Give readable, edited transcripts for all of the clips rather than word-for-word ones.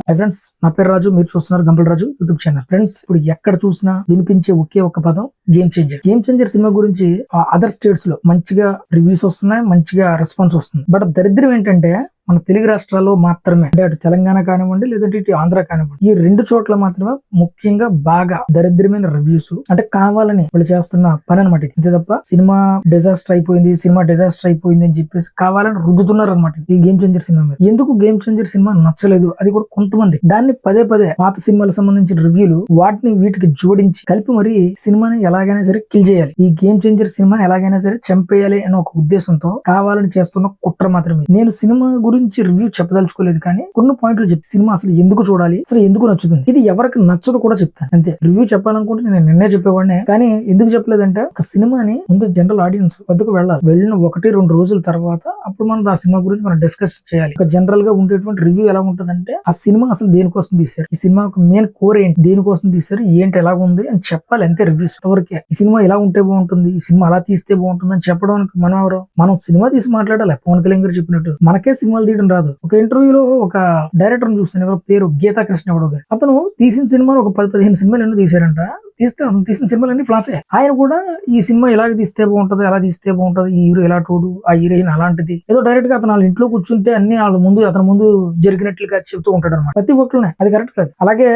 Hi friends, నా పేరు రాజు. మీరు చూస్తున్నారు గంపల రాజు యూట్యూబ్ ఛానల్. ఫ్రెండ్స్, ఇప్పుడు ఎక్కడ చూసినా వినిపించే ఒకే ఒక పదం game changer. Game changer cinema గురించి అదర్ స్టేట్స్ లో మంచిగా రివ్యూస్ వస్తున్నాయి, మంచిగా రెస్పాన్స్ వస్తుంది. బట్ దరిద్రం ఏంటంటే మన తెలుగు రాష్ట్రాల్లో మాత్రమే, అంటే అటు తెలంగాణ కానివ్వండి, లేదంటే ఇటు ఆంధ్ర కానివ్వండి, ఈ రెండు చోట్ల మాత్రమే ముఖ్యంగా బాగా దరిద్రమైన రివ్యూస్, అంటే కావాలని వాళ్ళు చేస్తున్న పని అనమాట. ఇంతే తప్ప సినిమా డిజాస్టర్ అయిపోయింది అని చెప్పేసి కావాలని రుద్దుతున్నారు అనమాట ఈ గేమ్ చేంజర్ సినిమా మీద. ఎందుకు గేమ్ చేంజర్ సినిమా నచ్చలేదు, అది కూడా కొంతమంది దాన్ని పదే పాత సినిమాలకు సంబంధించిన రివ్యూలు వాటిని వీటికి జోడించి కలిపి మరి సినిమాని ఎలాగైనా సరే కిల్ చేయాలి, ఈ గేమ్ చేంజర్ సినిమాని ఎలాగైనా సరే చంపేయాలి అనే ఒక ఉద్దేశంతో కావాలని చేస్తున్న కుట్ర మాత్రమే. నేను సినిమా గురించి రివ్యూ చెప్పదలుచుకోలేదు, కానీ కొన్ని పాయింట్లు చెప్తే సినిమా అసలు ఎందుకు చూడాలి, అసలు ఎందుకు నచ్చుతుంది, ఇది ఎవరికి నచ్చదు కూడా చెప్తాను. అంతే. రివ్యూ చెప్పాలనుకుంటే నేను నిన్నే చెప్పేవాడినే, కానీ ఎందుకు చెప్పలేదంటే ఒక సినిమాని ముందు జనరల్ ఆడియన్స్ వద్దకు వెళ్ళాలి. వెళ్ళిన 1-2 రోజుల తర్వాత అప్పుడు మనం ఆ సినిమా గురించి మనం డిస్కస్ చేయాలి. ఒక జనరల్ గా ఉండేటువంటి రివ్యూ ఎలా ఉంటుందంటే ఆ సినిమా అసలు దేనికోసం తీశారు, ఈ సినిమా ఒక మెయిన్ కోర్ ఏంటి, దేనికోసం తీశారు, ఏంటి, ఎలా ఉంది అని చెప్పాలి. అంతే రివ్యూస్ వరకే. ఈ సినిమా ఇలా ఉంటే బాగుంటుంది, ఈ సినిమా అలా తీస్తే బాగుంటుంది అని చెప్పడానికి మనం ఎవరు? మనం సినిమా తీసి మాట్లాడాలి. పవన్ కళ్యాణ్ గారు చెప్పినట్టు మనకే సినిమాలు తీయడం రాదు. ఒక ఇంటర్వ్యూలో ఒక డైరెక్టర్ చూస్తాను, ఎవరో పేరు గీతా కృష్ణ ఎవడో గారు. అతను తీసిన సినిమాలు ఒక 10-15 సినిమాలు ఎన్నో తీశారంట. అతను తీసిన సినిమాలు అన్ని ఫ్లాఫే. ఆయన కూడా ఈ సినిమా ఇలాగ తీస్తే బాగుంటది, అలా తీస్తే బాగుంటది, ఈ హీరో ఇలా తోడు, ఆ హీరోయిన్ అలాంటిది, ఏదో డైరెక్ట్ గా అతను వాళ్ళ ఇంట్లో కూర్చుంటే అన్ని అతని ముందు జరిగినట్లుగా చెప్తూ ఉంటాడు అనమాట. ప్రతి ఒక్కరినే. అది కరెక్ట్ కాదు. అలాగే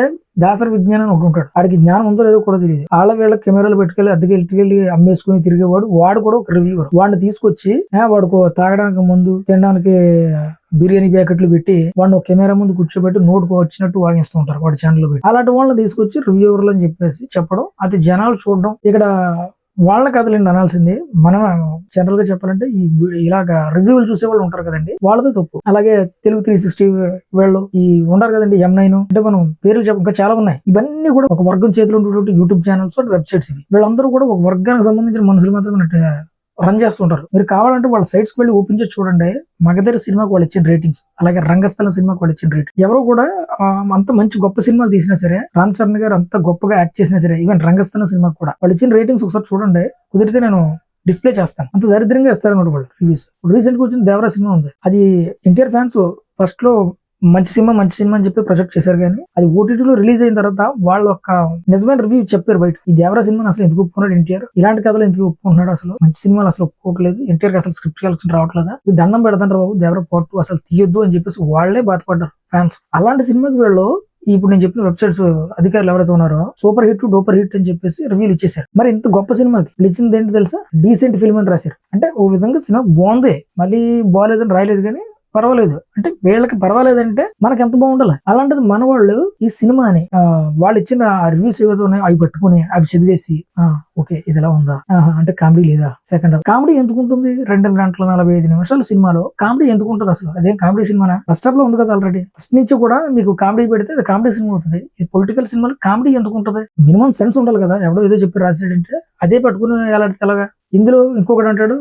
దాసరి విజ్ఞానం ఒకటి ఉంటాడు. ఆడికి జ్ఞానం ఉందో లేదో కూడా తెలియదు. వీళ్ళ కెమెరాలు పెట్టుకెళ్ళి అద్దెకెళ్ళి అమ్మేసుకుని తిరిగేవాడు. వాడు కూడా ఒక రివ్యూవర్. వాడిని తీసుకొచ్చి వాడుకో తాగడానికి ముందు, తినడానికి బిర్యానీ ప్యాకెట్లు పెట్టి వాడిని ఒక కెమెరా ముందు కూర్చోబెట్టి నోటుకు వచ్చినట్టు వాగిస్తూ ఉంటారు వాడి ఛానల్ పెట్టి. అలాంటి వాళ్ళని తీసుకొచ్చి రివ్యూవర్లు అని చెప్పేసి చెప్పడం, అది జనాలు చూడడం. ఇక్కడ వాళ్ళ కథలండి అనాల్సింది. మనం జనరల్ గా చెప్పాలంటే ఈ ఇలాగా రివ్యూలు చూసే వాళ్ళు ఉంటారు కదండి, వాళ్ళతో తప్పు. అలాగే తెలుగు 360 వీళ్ళు ఈ ఉంటారు కదండి, M9, అంటే మనం పేర్లు చెప్ప ఇంకా చాలా ఉన్నాయి. ఇవన్నీ కూడా ఒక వర్గం చేతిలో ఉండేటువంటి యూట్యూబ్ ఛానల్స్, వెబ్సైట్స్. ఇవి వీళ్ళందరూ కూడా ఒక వర్గానికి సంబంధించిన మనుషులు మాత్రమే రన్ చేస్తుంటారు. మీరు కావాలంటే వాళ్ళ సైట్స్ కి వెళ్ళి ఓపెన్ చేసి చూడండి. మగధీర సినిమాకి వాళ్ళు ఇచ్చిన రేటింగ్స్, అలాగే రంగస్థలం సినిమాకి వాళ్ళు ఇచ్చిన రేటింగ్. ఎవరో కూడా అంత మంచి గొప్ప సినిమాలు తీసినా సరే, రామ్ చరణ్ గారు అంత గొప్పగా యాక్ట్ చేసినా సరే, ఈవెన్ రంగస్థలం సినిమాకి కూడా వాళ్ళు ఇచ్చిన రేటింగ్స్ ఒకసారి చూడండి. కుదిరితే నేను డిస్ప్లే చేస్తాను. అంత దరిద్రంగా ఇస్తారు అన్నమాట వాళ్ళు రివ్యూస్. రీసెంట్ గా వచ్చిన దేవరా సినిమా ఉంది. అది ఎన్టీఆర్ ఫ్యాన్స్ ఫస్ట్ లో మంచి సినిమా అని చెప్పి ప్రొజెక్ట్ చేశారు, కానీ అది ఓటీటీలో రిలీజ్ అయిన తర్వాత వాళ్ళు ఒక నిజమైన రివ్యూ చెప్పారు బయట. ఈ దేవరా సినిమాని అసలు ఎందుకు ఒప్పుకున్నాడు ఎన్టీఆర్, ఇలాంటి కథలు ఎందుకు ఒప్పుకుంటున్నాడు, అసలు మంచి సినిమాలు అసలు ఒప్పుకోవట్లేదు, ఎన్టీఆర్ అసలు స్క్రిప్ట్ కలెక్షన్ రావట్లేదా, ఈ దండం పెడతాంటారు బాబు, దేవరా పార్ట్ 2 అసలు తీయొద్దు అని చెప్పేసి వాళ్లే బాధపడ్డారు ఫ్యాన్స్. అలాంటి సినిమాకి వీళ్ళు ఇప్పుడు నేను చెప్పిన వెబ్సైట్స్ అధికారులు ఎవరైతే ఉన్నారో సూపర్ హిట్, డూపర్ హిట్ అని చెప్పేసి రివ్యూలు ఇచ్చేసారు. మరి ఇంత గొప్ప సినిమాకి ఇచ్చింది ఏంటి తెలుసా? డీసెంట్ ఫిల్మ్ అని రాశారు. అంటే ఓ విధంగా సినిమా బాగుంది, మళ్ళీ బాగాలేదని రాయలేదు, కానీ పర్వాలేదు. అంటే వీళ్ళకి పర్వాలేదంటే మనకి ఎంత బాగుండాలి. అలాంటిది మన వాళ్ళు ఈ సినిమాని వాళ్ళు ఇచ్చిన రివ్యూస్ ఏవైతే ఉన్నాయో అవి పట్టుకుని అవి చదివేసి ఓకే ఇది ఎలా ఉందా, అంటే కామెడీ లేదా, సెకండ్ హాఫ్ కామెడీ ఎందుకు ఉంటుంది? 2 గంటల 45 నిమిషాల సినిమాలో కామెడీ ఎందుకు ఉంటుంది అసలు? అదేం కామెడీ సినిమానా? ఫస్ట్ హాఫ్ లో ఉంది కదా ఆల్రెడీ. ఫస్ట్ నుంచి కూడా మీకు కామెడీ పెడితే అది కామెడీ సినిమా అవుతుంది. ఈ పొలిటికల్ సినిమాలో కామెడీ ఎందుకు ఉంటుంది? మినిమం సెన్స్ ఉండాలి కదా. ఎవడో ఏదో చెప్పి రాసాడంటే అదే పట్టుకుని ఎలాగా. ఇందులో ఇంకొకటి అంటాడు,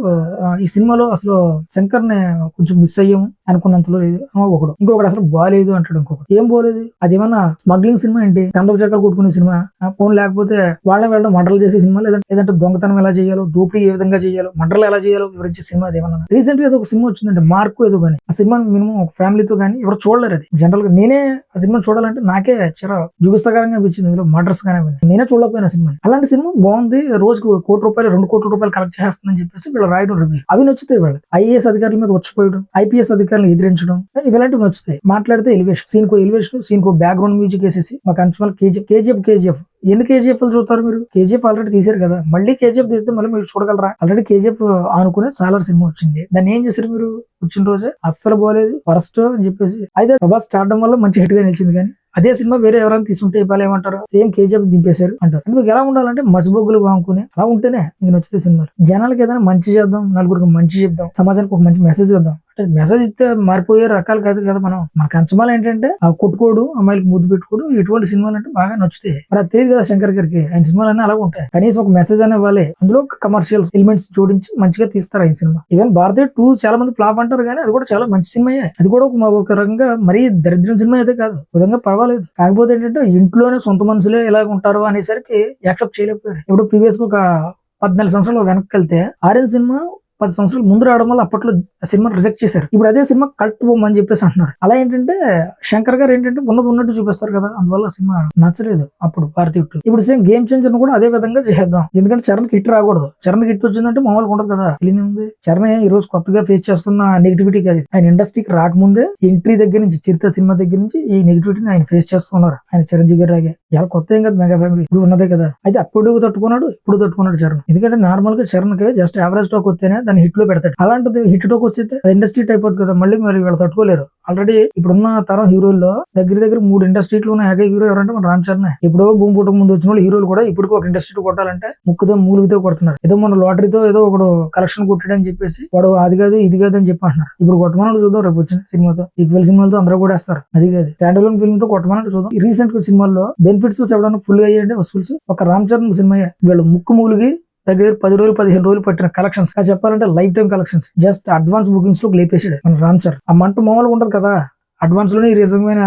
ఈ సినిమాలో అసలు శంకర్ ని కొంచెం మిస్ అయ్యాము అనుకున్నంతలో లేదు ఒకడు. ఇంకొకటి అసలు బాగాలేదు అంటాడు. ఇంకొకటి ఏం బాగాలేదు, అదేమన్నా స్మగ్లింగ్ సినిమా ఏంటి, కందపు చెక్కలు కొట్టుకునే సినిమా, ఫోన్ లేకపోతే వాళ్ళని వెళ్ళడం మర్డర్లు చేసే సినిమా, లేదంటే దొంగతనం ఎలా చేయాలో, దోపిడీ ఏ విధంగా చేయాలో, మర్డర్లు ఎలా చేయాలో వివరించే సినిమా అదేమన్నా. రీసెంట్ గా ఒక సినిమా వచ్చిందంటే మార్కు ఏదో, కానీ ఆ సినిమా మినిమం ఒక ఫ్యామిలీతో కానీ ఎవరు చూడలేరు. అది జనరల్ గా నేనే ఆ సినిమా చూడాలంటే నాకే చాలా జుగుస్తకరంగా అనిపించింది. ఇందులో మర్డర్స్ కానీ నేనే చూడలేకపోయిన సినిమా. అలాంటి సినిమా బాగుంది, రోజుకు ₹1 కోటి, ₹2 కోట్ల కలెక్ట్ చేస్తుందని చెప్పేసి వీళ్ళు రాయడం రివ్యూ. అవి నచ్చుతాయి. వాళ్ళు IAS అధికారుల మీద వచ్చిపోయడం, IPS అధికారులను ఎదిరించడం, ఇలాంటివి నచ్చుతాయి. మాట్లాడితే ఎలివేషన్, సీన్ కో బ్యాక్గ్రౌండ్ మ్యూజిక్ వేసేసి మాకు అంచమాలు KGF ఎన్ని KGF చూస్తారు మీరు? KGF ఆల్రెడీ తీశారు కదా, మళ్ళీ KGF తీస్తే మళ్ళీ మీరు చూడగలరా? ఆల్రెడీ KGF ఆనుకునే సాలార్ సినిమా వచ్చింది. దాన్ని ఏం చేశారు మీరు? వచ్చిన రోజే అస్సలు బాగలేదు, వరస్ట్ అని చెప్పేసి. అయితే ప్రభాస్ స్టార్డం వల్ల మంచి హిట్ గా నిలిచింది, కానీ అదే సినిమా వేరే ఎవరైనా తీసుకుంటే ఇవ్వాలి ఏమంటారు? సేమ్ KGF దింపేశారు అంటారు. అంటే మీకు ఎలా ఉండాలంటే మసిబొగ్గులు వాంకుని అలా ఉంటేనే మీకు నచ్చితే సినిమాలు. జనాలకి ఏదైనా మంచి చేద్దాం, నలుగురికి మంచి చెప్దాం, సమాజానికి ఒక మంచి మెసేజ్ ఇద్దాం. అంటే మెసేజ్ ఇస్తే మారిపోయే రకాలు కాదు కదా మనం. మన కంచమాలు ఏంటంటే ఆ కొట్టుకోడు, అమ్మాయిలకు ముద్దు పెట్టుకోడు, ఇటువంటి సినిమాలు అంటే బాగా నచ్చుతాయి. మరి అది తెలియదు కదా శంకర్ గారికి. ఆయన సినిమాలు అన్నీ అలాగ ఉంటాయి. కనీసం ఒక మెసేజ్ అనే ఇవ్వాలి. అందులో కమర్షియల్ ఎలిమెంట్స్ జోడించి మంచిగా తీస్తారు ఆయన సినిమా. ఈవెన్ భారతీయ 2 చాలా మంది ఫ్లాప్ అంటారు, కానీ అది కూడా చాలా మంచి సినిమాయే. అది కూడా ఒక రకంగా మరీ దరిద్రం సినిమా అయితే కాదు, విధంగా పర్వాలేదు. కాకపోతే ఏంటంటే ఇంట్లోనే సొంత మనుషులే ఎలాగ ఉంటారు అనేసరికి యాక్సెప్ట్ చేయలేకపోయారు. ఇప్పుడు ప్రీవియస్ గా ఒక 14 సంవత్సరాలు వెనక్కి వెళ్తే ఆర్యన్ సినిమా 10 సంవత్సరాలు ముందు రావడం వల్ల అప్పట్లో ఆ సినిమా రిజెక్ట్ చేశారు. ఇప్పుడు అదే సినిమా కల్ట్ బొమ్మ అని చెప్పేసి అంటున్నారు. అలా ఏంటంటే శంకర్ గారు ఏంటంటే ఉన్నది ఉన్నట్టు చూపిస్తారు కదా, అందువల్ల సినిమా నచ్చలేదు అప్పుడు పార్థివ్ 2. ఇప్పుడు సేమ్ గేమ్ చేంజర్ కూడా అదే విధంగా చేద్దాం. ఎందుకంటే చరణ్ హిట్ రాకూడదు. చరణ్ హిట్ వచ్చిందంటే మామూలుగా ఉండదు కదా. ఉంది చరణ్ ఈ రోజు కొత్తగా ఫేస్ చేస్తున్న నెగిటివిటీ కాదు. ఆయన ఇండస్ట్రీకి రాకముందే ఎంట్రీ దగ్గర నుంచి చిరుత సినిమా దగ్గర నుంచి ఈ నెగిటివిటీని ఆయన ఫేస్ చేస్తున్నారు. ఆయన చిరంజీవి గారు లాగే ఇలా కొత్త ఏం కదా మెగా ఫ్యామిలీ ఇప్పుడు ఉన్నదే కదా. అయితే అప్పుడు తట్టుకున్నాడు, ఇప్పుడు తట్టుకున్నాడు చరణ్. ఎందుకంటే నార్మల్ గా చరణ్ కి జస్ట్ యావరేజ్ టాక్ వస్తేనే దాన్ని హిట్ లో పెడతాడు. అలాంటిది హిట్ టాక్ వచ్చితే ఇండస్ట్రీ అయిపోతుంది కదా. మళ్ళీ మరి వీళ్ళు తట్టుకోలేరు. ఆల్రెడీ ఇప్పుడున్న తరం హీరోల్లో దగ్గర 3 ఇండస్ట్రీలు ఉన్న ఏకైక హీరో ఎవరంటే మన రామ్ చరణ్. ఇప్పుడు భూమి పుట్టక ముందు వచ్చిన వాళ్ళు హీరోలు కూడా ఇప్పుడు ఒక ఇండస్ట్రీ కొట్టాలంటే ముక్కుతో మూలుగుతో కొడుతున్నారు. ఏదో మన లాటరీతో ఏదో ఒకడు కలెక్షన్ కొట్టాడని చెప్పేసి వాడు అది కాదు ఇది కాదు అని చెప్పి అంటున్నారు. ఇప్పుడు కొట్టమని చూద్దాం రేపు వచ్చిన సినిమాతో. ఈక్వల్ సినిమాలతో అందరూ కూడా వేస్తారు. అది కాదు స్టాండ్ అలోన్ ఫిల్మ్ తో కొట్టమని చూద్దాం. రీసెంట్ గా సినిమాల్లో బెనిఫిట్స్ ఎవరైనా ఫుల్ గా అయ్యండి వసూల్స్ ఒక రామ్ చరణ్ సినిమా వీళ్ళు ముక్కు మూలిగి దగ్గర 10 రోజులు 15 రోజులు పట్టిన కలెక్షన్స్ చెప్పాలంటే life time collections just advance bookings లో లేపేసాడు మన రామ్ చరణ్. ఆ మంట మామూలుగా ఉండదు కదా. అడ్వాన్స్ లోనే ఈ నిజమైన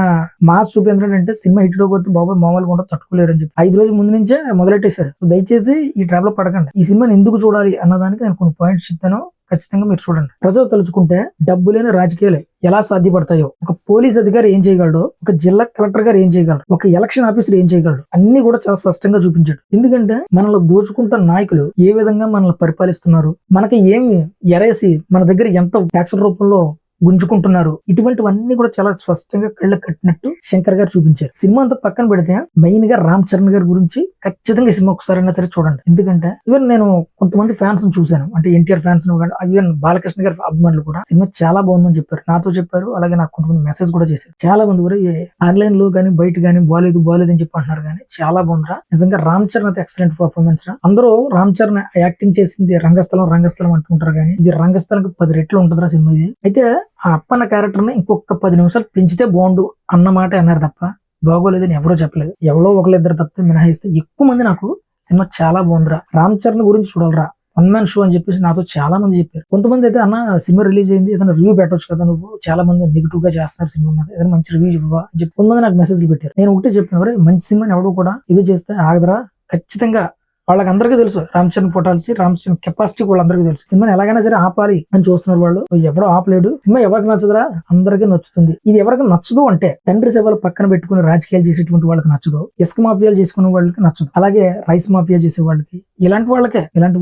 మాస్ చూపించారంటే సినిమా హిట్ లో కొద్ది బాబాయ్ మామూలుగా ఉండదు తట్టుకోలేరు అని చెప్పి 5 రోజుల ముందు నుంచే మొదలెట్టేశారు. దయచేసి ఈ ట్రాప్ లో పడకండి. ఈ సినిమాని ఎందుకు చూడాలి అన్నదానికి నేను కొన్ని పాయింట్స్ చెప్తాను, ఖచ్చితంగా మీరు చూడండి. ప్రజలు తలుచుకుంటే డబ్బు లేని రాజకీయాలు ఎలా సాధ్యపడతాయో, ఒక పోలీస్ అధికారి ఏం చేయగలడు, ఒక జిల్లా కలెక్టర్ గారు ఏం చేయగలరు, ఒక ఎలక్షన్ ఆఫీసర్ ఏం చేయగలడు, అన్ని కూడా చాలా స్పష్టంగా చూపించాడు. ఎందుకంటే మనల్ని దోచుకుంటున్న నాయకులు ఏ విధంగా మనల్ని పరిపాలిస్తున్నారు, మనకి ఏమి ఎరేసి మన దగ్గర ఎంత ట్యాక్స్ రూపంలో గుంజుకుంటున్నారు, ఇటువంటివన్నీ కూడా చాలా స్పష్టంగా కళ్ళకు కట్టినట్టు శంకర్ గారు చూపించారు. సినిమా అంతా పక్కన పెడితే మెయిన్ గా రామ్ చరణ్ గారి గురించి ఖచ్చితంగా ఈ సినిమా ఒకసారైనా సరే చూడండి. ఎందుకంటే ఈవెన్ నేను కొంతమంది ఫ్యాన్స్ చూశాను, అంటే ఎన్టీఆర్ ఫ్యాన్స్, ఈవెన్ బాలకృష్ణ గారి అభిమానులు కూడా సినిమా చాలా బాగుందని చెప్పారు, నాతో చెప్పారు. అలాగే నాకు కొంతమంది మెసేజ్ కూడా చేశారు. చాలా మంది కూడా ఆన్లైన్ లో కానీ బయట కానీ బాలేదు అని చెప్పి అంటున్నారు. కానీ చాలా బాగుందిరా నిజంగా. రామ్ చరణ్ అయితే ఎక్సలెంట్ పర్ఫార్మెన్స్ రా. అందరూ రామ్ చరణ్ యాక్టింగ్ చేసింది రంగస్థలం అంటుంటారు, కానీ ఇది రంగస్థలం 10 రెట్లు ఉంటుందిరా సినిమా ఇది. అయితే ఆ అప్పన్న క్యారెక్టర్ ని ఇంకొక 10 నిమిషాలు పెంచితే బాగుండు అన్నమాట అన్నారు తప్ప బాగోలేదని ఎవరో చెప్పలేదు. ఎవరో ఒకళ్ళిద్దరు తప్ప మినహాయిస్తే ఎక్కువ మంది నాకు సినిమా చాలా బాగుందిరా, రామ్ చరణ్ గురించి చూడాలరా, 1 మ్యాన్ షో అని చెప్పేసి నాతో చాలా మంది చెప్పారు. కొంతమంది అయితే అన్న సినిమా రిలీజ్ అయింది ఏదైనా రివ్యూ పెట్టవచ్చు కదా, నువ్వు చాలా మంది నెగిటివ్ గా చేస్తున్నారు సినిమా మీద, ఏదైనా మంచి రివ్యూ ఇవ్వా అని చెప్పి కొంతమంది నాకు మెసేజ్లు పెట్టారు. నేను ఒకటే చెప్పాను, మంచి సినిమాని ఎవడో కూడా ఇది చేస్తే ఆగదరా. ఖచ్చితంగా వాళ్ళకి అందరికీ తెలుసు రామ్ చరణ్ ఫోటాల్సి, రామ్ చరణ్ కెపాసిటీ వాళ్ళందరికీ తెలుసు. సినిమాని ఎలాగైనా సరే ఆపాలి అని చూస్తున్నారు వాళ్ళు. ఎవడో ఆపలేడు. సినిమా ఎవరికి నచ్చదురా, అందరికీ నచ్చుతుంది. ఇది ఎవరికి నచ్చదు అంటే తండ్రి సేవలు పక్కన పెట్టుకుని రాజకీయాలు చేసేటువంటి వాళ్ళకి నచ్చదు, ఇసుక మాఫియాలు చేసుకునే వాళ్ళకి నచ్చదు, అలాగే రైస్ మాఫియా చేసే వాళ్ళకి, ఇలాంటి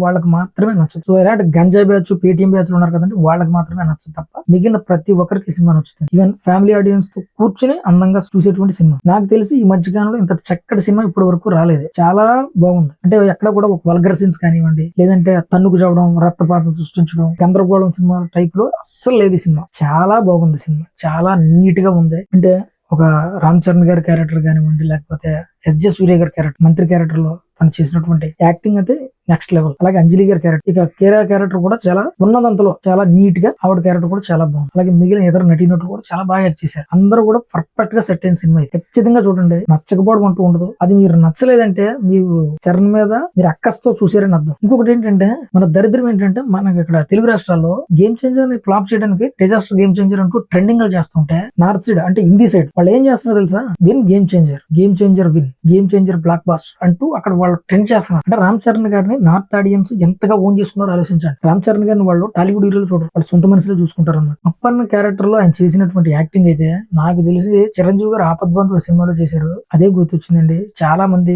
వాళ్ళకి మాత్రమే నచ్చదు. సో ఇలాంటి గంజాయి బ్యాచ్, పేటీఎం బ్యాచ్ ఉన్నారు కదండి, వాళ్ళకి మాత్రమే నచ్చదు తప్ప మిగిలిన ప్రతి ఒక్కరికి సినిమా నచ్చుతుంది. ఈవెన్ ఫ్యామిలీ ఆడియన్స్ తో కూర్చుని అందంగా చూసేటువంటి సినిమా. నాకు తెలిసి ఈ మధ్యకాలంలో ఇంత చక్కటి సినిమా ఇప్పటి వరకు రాలేదు. చాలా బాగుంది. అంటే ఎక్కడ కూడా ఒక వల్గర్ సీన్స్ కానివ్వండి, లేదంటే తన్నుకు చావడం, రక్తపాతం సృష్టించడం, గందరగోళం సినిమా టైప్ లో అస్సలు లేదు. సినిమా చాలా బాగుంది. సినిమా చాలా నీట్ గా ఉంది. అంటే ఒక రామ్ చరణ్ గారి క్యారెక్టర్ కానివ్వండి, లేకపోతే ఎస్జే సూర్య గారి క్యారెక్టర్, మంత్రి క్యారెక్టర్ లో తను చేసినటువంటి యాక్టింగ్ అయితే నెక్స్ట్ లెవెల్. అలాగే అంజలి గారి క్యారెక్టర్, ఇక కేరా క్యారెక్టర్ కూడా చాలా ఉన్నదంతలో చాలా నీట్ గా, ఆవిడ క్యారెక్టర్ కూడా చాలా బాగుంది. అలాగే మిగిలిన ఇతర నటీనటులు కూడా చాలా బాగా యాక్ట్ చేశారు. అందరూ కూడా పర్ఫెక్ట్ గా సెట్ అయిన సినిమా. ఖచ్చితంగా చూడండి, నచ్చకపోవడం అంటూ ఉండదు. అది మీరు నచ్చలేదంటే మీరు చరణ్ మీద మీరు అక్కస్తో చూసారని అర్థం. ఇంకొకటి ఏంటంటే మన దరిద్రం ఏంటంటే మనకి ఇక్కడ తెలుగు రాష్ట్రాల్లో గేమ్ చేంజర్ ని ఫ్లాప్ చేయడానికి డిజాస్టర్ గేమ్ చేంజర్ అంటూ ట్రెండింగ్ గా చేస్తుంటే నార్త్ సైడ్ అంటే హిందీ సైడ్ వాళ్ళు ఏం చేస్తున్నారో తెలుసా, win game changer win game changer blockbuster అంటూ అక్కడ వాళ్ళు ట్రెండ్ చేస్తున్నారు. అంటే రామ్ చరణ్ గారిని నార్త్ ఆడియన్స్ ఎంతగా ఓన్ చేసుకున్నారో ఆలోచించండి. రామ్ చరణ్ గారిని వాళ్ళు టాలీవుడ్ హీరోలు చూడరు, వాళ్ళు సొంత మనుషులు చూసుకుంటారు అన్నమాట. అప్పన్న క్యారెక్టర్ లో ఆయన చేసినటువంటి యాక్టింగ్ అయితే నాకు తెలిసి చిరంజీవి గారు ఆపద్బంధువుల సినిమాలో చేశారు, అదే గుర్తొచ్చిందండి. చాలా మంది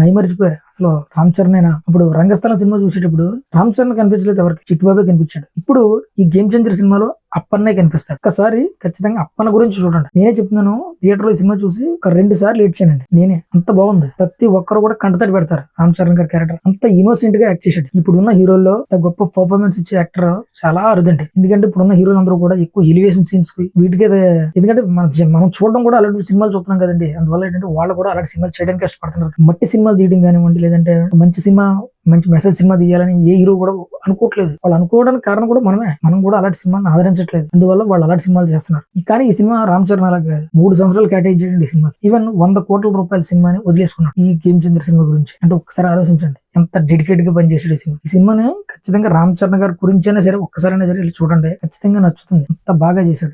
మైమరిచిపోయారు అసలు రామ్ చరణ్ అయినా. అప్పుడు రంగస్థలం సినిమా చూసేటప్పుడు రామ్ చరణ్ కనిపించలేదు ఎవరికి, చిట్టుబాబే కనిపించాడు. ఇప్పుడు ఈ గేమ్ చేంజర్ సినిమాలో అప్పన్నే కనిపిస్తాడు. ఒకసారి ఖచ్చితంగా అప్పన్న గురించి చూడండి. నేనే చెప్తున్నాను, థియేటర్ లో సినిమా చూసి ఒక 2 సార్లు ఏడ్చానండి నేనే. అంత బాగుంది. ప్రతి ఒక్కరు కూడా కంటతడి పెడతారు రామ్ చరణ్ గారి క్యారెక్టర్. అంత ఇన్నోసెంట్ గా యాక్ట్ చేశాడు. ఇప్పుడున్న హీరోల్లో గొప్ప పర్ఫార్మెన్స్ ఇచ్చే యాక్టర్ చాలా అరుదండి. ఎందుకంటే ఇప్పుడున్న హీరోలు అందరూ కూడా ఎక్కువ ఎలివేషన్ సీన్స్ కి వీటికి, ఎందుకంటే మనం చూడడం కూడా అలాంటి సినిమాలు చూస్తున్నాం కదండి. అందువల్ల ఏంటంటే వాళ్ళు కూడా అలాంటి సినిమాలు చేయడానికి కష్టపడుతున్నారు. మట్టి సినిమాలు తీయడం కానివ్వండి, లేదంటే మంచి మెసేజ్ సినిమా తీయాలని ఏ హీరో కూడా అనుకోవట్లేదు. వాళ్ళు అనుకోవడానికి కారణం కూడా మనం కూడా అలాంటి సినిమాని ఆదరించట్లేదు. అందువల్ల వాళ్ళు అలాంటి సినిమాలు చేస్తున్నారు. కానీ ఈ సినిమా రామ్ చరణ్ అలా కాదు, 3 సంవత్సరాలు కేటాయించండి ఈ సినిమా. ఈవెన్ 100 కోట్ల రూపాయల సినిమాని వదిలేసుకున్నాడు ఈ గేమ్ చేంజర్ సినిమా గురించి. అంటే ఒకసారి ఆలోచించండి ఎంత డెడికేట్ గా పనిచేసాడు ఈ సినిమా. ఈ సినిమాని ఖచ్చితంగా రామ్ చరణ్ గారి గురించి అయినా సరే ఒక్కసారైనా సరే చూడండి, ఖచ్చితంగా నచ్చుతుంది. అంత బాగా చేశాడు.